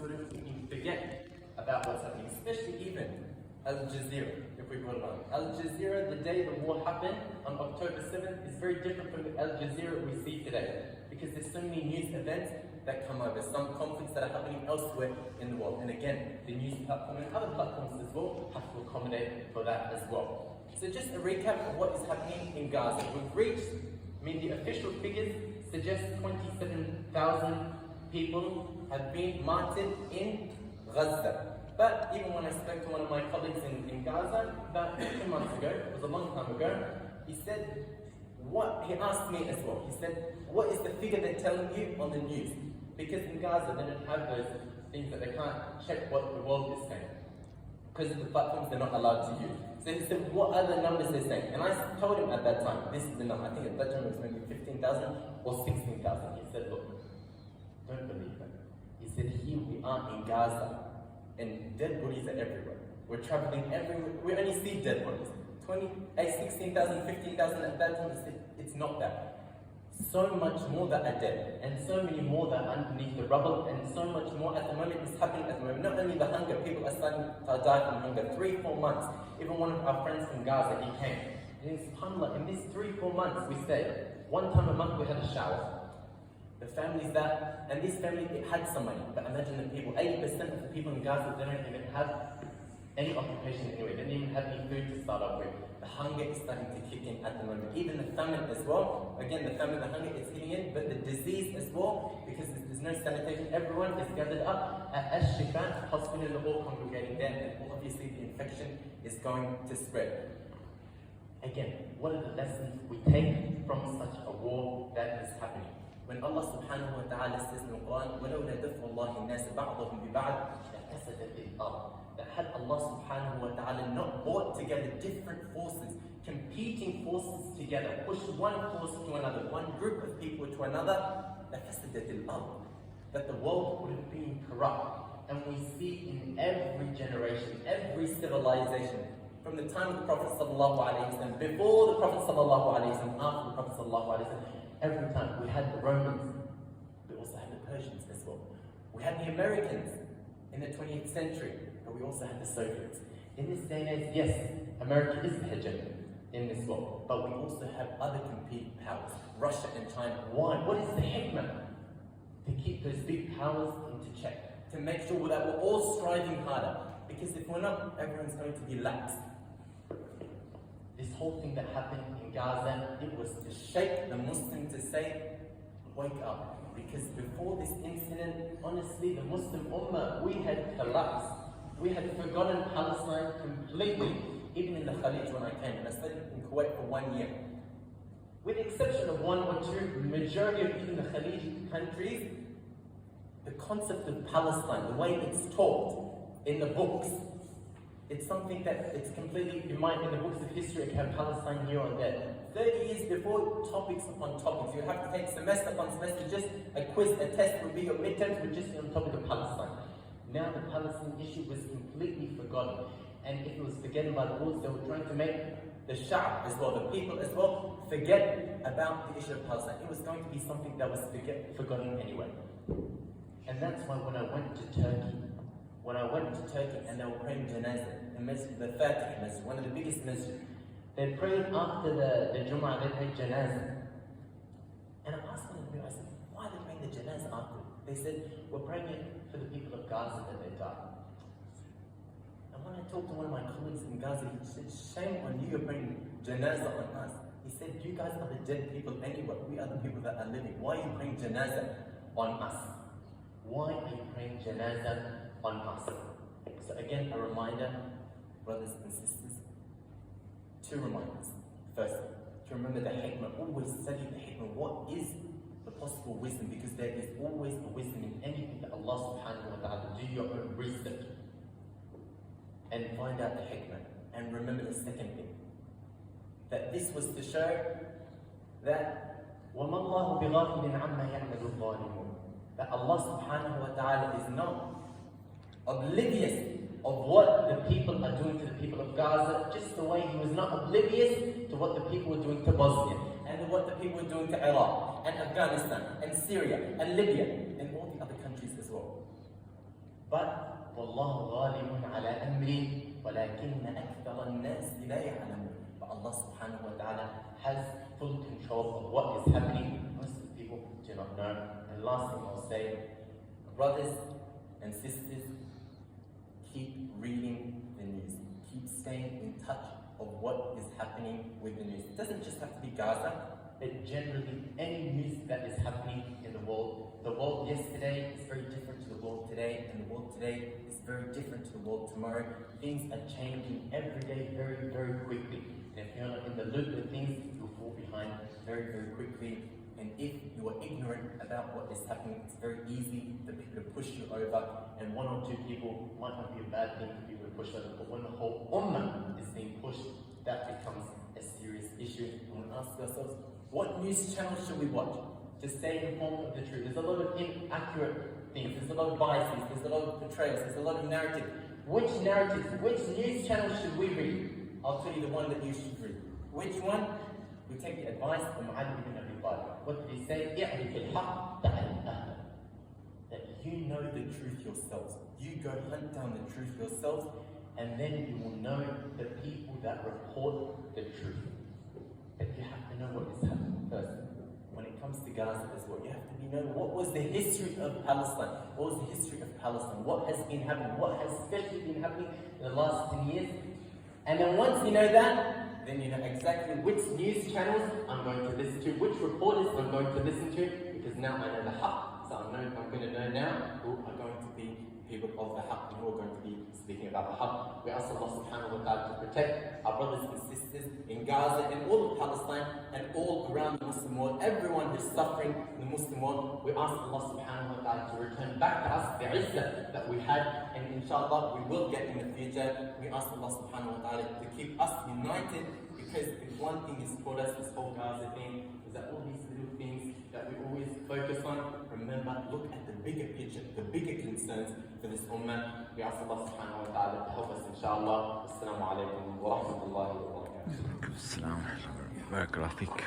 sort of forget about what's happening, especially even Al-Jazeera, if we put it on. Al-Jazeera, the day the war happened on October 7th, is very different from the Al-Jazeera we see today, because there's so many news events that come over, some conflicts that are happening elsewhere in the world. And again, the news platform and other platforms as well have to accommodate for that as well. So just a recap of what is happening in Gaza. We've reached, the official figures suggest 27,000 people have been martyred in Gaza. But even when I spoke to one of my colleagues in Gaza about 2 months ago, it was a long time ago, he said, he asked me as well, he said, what is the figure they're telling you on the news? Because in Gaza they don't have those things that they can't check what the world is saying, because the platforms they're not allowed to use. So he said, what are the numbers they're saying? And I told him at that time, this is the number, I think at that time it was maybe 15,000 or 16,000. He said, look, don't believe them. He said, here we are in Gaza, and dead bodies are everywhere. We're traveling everywhere, we only see dead bodies. 16,000, 15,000 at that time, it's not that. So much more that are dead, and so many more that are underneath the rubble, and so much more at the moment is happening at the moment. Not only the hunger, people are starting to die from hunger. 3-4 months. Even one of our friends from Gaza, he came. And subhanAllah, in these 3-4 months we stayed, one time a month we had a shower. The families that, and this family, it had some money, but imagine the people, 80% of the people in Gaza, they don't even have any occupation anyway, they don't even have any food to start off with. The hunger is starting to kick in at the moment. Even the famine as well. Again, the famine, the hunger is hitting in, but the disease as well, because there's no sanitation. Everyone is gathered up at Al-Shifa hospital, they're all congregating there, and obviously the infection is going to spread. Again, what are the lessons we take from such a war that is happening? When Allah subhanahu wa ta'ala says in the Quran, وَلَوْلَا دَفْعُ اللَّهِ النَّاسَ بَعْضَهُم بِبَعْضٍ لَفَسَدَتِ الْأَرْضُ. That had Allah subhanahu wa ta'ala not brought together different forces, competing forces together, push one force to another, one group of people to another, لَفَسَدَتِ الْأَرْضُ. That the world would have been corrupt. And we see in every generation, every civilization, from the time of the Prophet sallallahu alaihi wasallam, before the Prophet sallallahu alaihi wasallam, after the Prophet sallallahu alaihi wasallam, every time we had the Romans, we also had the Persians as well. We had the Americans in the 20th century, but we also had the Soviets. In this day and age, yes, America is the hegemon in this world, but we also have other competing powers, Russia and China. Why? What is the hikmah? To keep those big powers into check, to make sure that we're all striving harder. Because if we're not, everyone's going to be lax. This whole thing that happened in Gaza, it was to shake the Muslim to say, wake up. Because before this incident, honestly, the Muslim Ummah, we had collapsed. We had forgotten Palestine completely, even in the Khalij when I came. And I studied in Kuwait for 1 year. With the exception of 1 or 2, majority of even the Khalij countries, the concept of Palestine, the way it's taught in the books, it's something that it's completely, in the books of history, it can have Palestine here or there. 30 years before, topics upon topics. You'd have to take semester upon semester, just a quiz, a test would be your midterms, would just be on topic of Palestine. Now the Palestine issue was completely forgotten. And if it was forgotten by the world, they were trying to make the Sha'b as well, the people as well, forget about the issue of Palestine. It was going to be something that was forgotten anyway. And that's why when I went to Turkey, and they were praying janazah, the Fatih masjid, one of the biggest masjids, they prayed after the Jum'ah, they prayed janazah. And I asked one of them, I said, why are they praying the janazah after? They said, we're praying it for the people of Gaza that they died. And when I talked to one of my colleagues in Gaza, he said, shame on you, you're praying janazah on us. He said, you guys are the dead people anyway, we are the people that are living. Why are you praying janazah on us? Why are you praying janazah on us? So again, a reminder, brothers and sisters, 2 reminders. First, to remember the hikmah, always study the hikmah. What is the possible wisdom? Because there is always a wisdom in anything that Allah subhanahu wa ta'ala. Do your own research and find out the hikmah. And remember the second thing, that this was to show that وَمَا اللَّهُ بِغَافِلٍ عَمَّا يَعْمَلُ الظَّالِمُونَ, that Allah subhanahu wa ta'ala is not oblivious of what the people are doing to the people of Gaza, just the way He was not oblivious to what the people were doing to Bosnia, and what the people were doing to Iraq, and Afghanistan, and Syria, and Libya, and all the other countries as well. But وَاللَّهُ غَالِبٌ عَلَى أَمْرِهِ وَلَكِنَّ أَكْثَرَ النَّاسِ لَا يَعْلَمُونَ. But Allah subhanahu wa ta'ala has full control of what is happening. Most of the people do not know. And last thing I'll say, brothers and sisters, keep reading the news. Keep staying in touch of what is happening with the news. It doesn't just have to be Gaza, but generally any news that is happening in the world. The world yesterday is very different to the world today, and the world today is very different to the world tomorrow. Things are changing every day very, very quickly. And if you're not in the loop with things, you'll fall behind very, very quickly. And if you are ignorant about what is happening, it's very easy for people to push you over. And one or two people might not be a bad thing for people to push over, but when the whole ummah is being pushed, that becomes a serious issue. And we ask ourselves, what news channels should we watch to stay informed of the truth? There's a lot of inaccurate things, there's a lot of biases, there's a lot of portrayals, there's a lot of narrative. Which narratives, which news channels should we read? I'll tell you the one that you should read. Which one? We take the advice of Mu'adh ibn Abi Talib. What did he say? اعرف الحق تعرف أهله. That you know the truth yourselves. You go hunt down the truth yourselves, and then you will know the people that report the truth. But you have to know what is happening first. When it comes to Gaza as well, you have to know what was the history of Palestine. What was the history of Palestine? What has been happening? What has especially been happening in the last 10 years? And then once you know that, then you know exactly which news channels I'm going to listen to, which reporters I'm going to listen to, because now I know the haqq. So I'm going to know now who are going to be people of the haqq, and who are going to be speaking about the haqq. We ask Allah subhanahu wa ta'ala to protect our brothers and sisters in Gaza and all of Palestine and all around the Muslim world, everyone who's suffering in the Muslim world. We ask Allah subhanahu wa ta'ala to return back to us the izzah that we had, and inshallah we will get in the future. We ask Allah subhanahu wa ta'ala to keep us united, because if one thing is taught us, this whole Gaza thing, is that all these little things that we always focus on, remember, look at the bigger picture, the bigger concerns for this ummah. We ask Allah subhanahu wa ta'ala to help us, inshallah. Assalamu alaikum wa rahmatullahi wa barakatuh. Assalamu alaikum. Barakallahu feek.